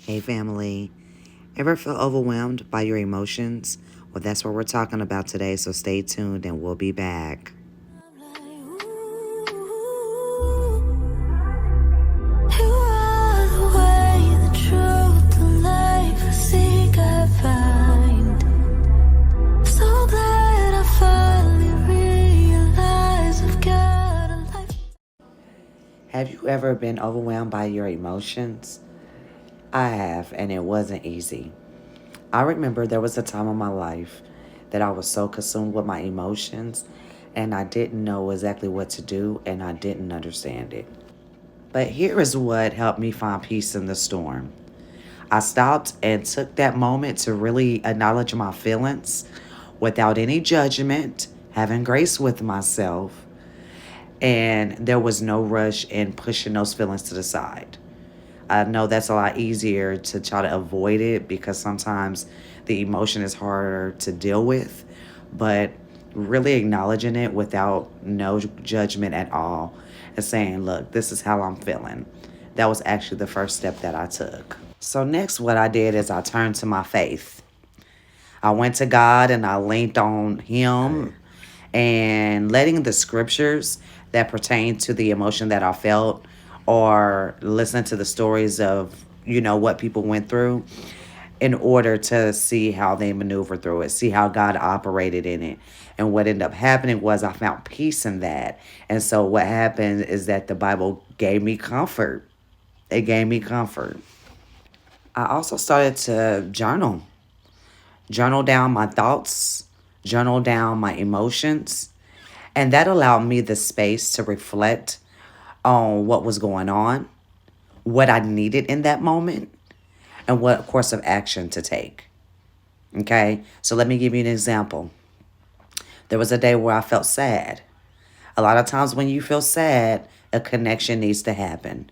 Hey, family. Ever feel overwhelmed by your emotions? Well, that's what we're talking about today, so stay tuned and we'll be back. Have you ever been overwhelmed by your emotions? I have, and it wasn't easy. I remember there was a time in my life that I was so consumed with my emotions and I didn't know exactly what to do and I didn't understand it. But here is what helped me find peace in the storm. I stopped and took that moment to really acknowledge my feelings without any judgment, having grace with myself, and there was no rush in pushing those feelings to the side. I know that's a lot easier to try to avoid it because sometimes the emotion is harder to deal with, but really acknowledging it without no judgment at all and saying, look, this is how I'm feeling. That was actually the first step that I took. So, next, what I did is I turned to my faith. I went to God and I leaned on Him and letting the scriptures that pertain to the emotion that I felt or listen to the stories of, what people went through in order to see how they maneuver through it, see how God operated in it. And what ended up happening was I found peace in that. And so what happened is that the Bible gave me comfort. It gave me comfort. I also started to journal down my thoughts, journal down my emotions, and that allowed me the space to reflect on what was going on, what I needed in that moment, and what course of action to take. Okay, so let me give you an example. There was a day where I felt sad. A lot of times when you feel sad, a connection needs to happen.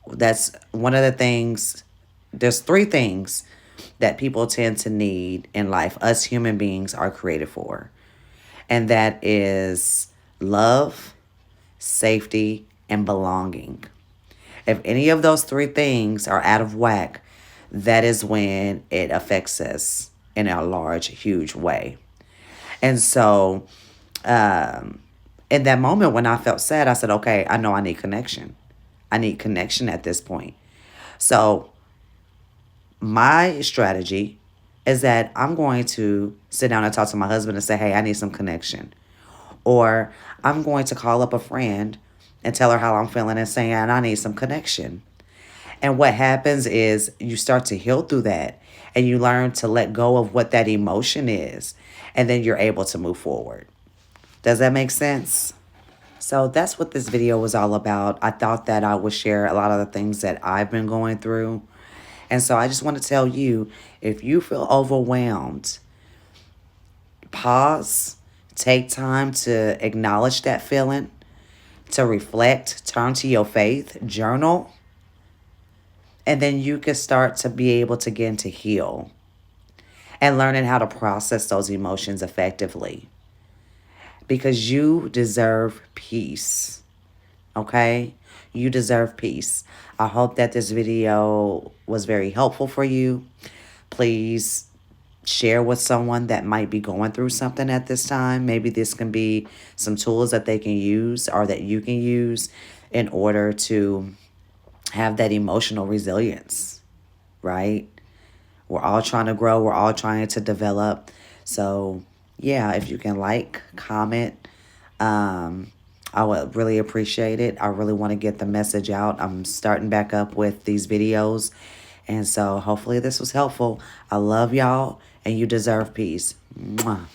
That's one of the things. There's three things that people tend to need in life, us human beings are created for. And that is love, safety, and belonging. If any of those three things are out of whack, that is when it affects us in a large, huge way. And so, in that moment when I felt sad, I said, okay, I know I need connection. I need connection at this point. So, my strategy is that I'm going to sit down and talk to my husband and say, hey, I need some connection. Or I'm going to call up a friend and tell her how I'm feeling and saying I need some connection. And what happens is you start to heal through that and you learn to let go of what that emotion is. And then you're able to move forward. Does that make sense? So that's what this video was all about. I thought that I would share a lot of the things that I've been going through. And so I just want to tell you, if you feel overwhelmed, pause, take time to acknowledge that feeling, to reflect, turn to your faith, journal, and then you can start to be able to begin to heal and learning how to process those emotions effectively because you deserve peace. Okay? You deserve peace. I hope that this video was very helpful for you. Please share with someone that might be going through something at this time. Maybe this can be some tools that they can use or that you can use in order to have that emotional resilience, right? We're all trying to grow. We're all trying to develop. So, yeah, if you can comment, I would really appreciate it. I really want to get the message out. I'm starting back up with these videos. And so hopefully this was helpful. I love y'all and you deserve peace. Mwah.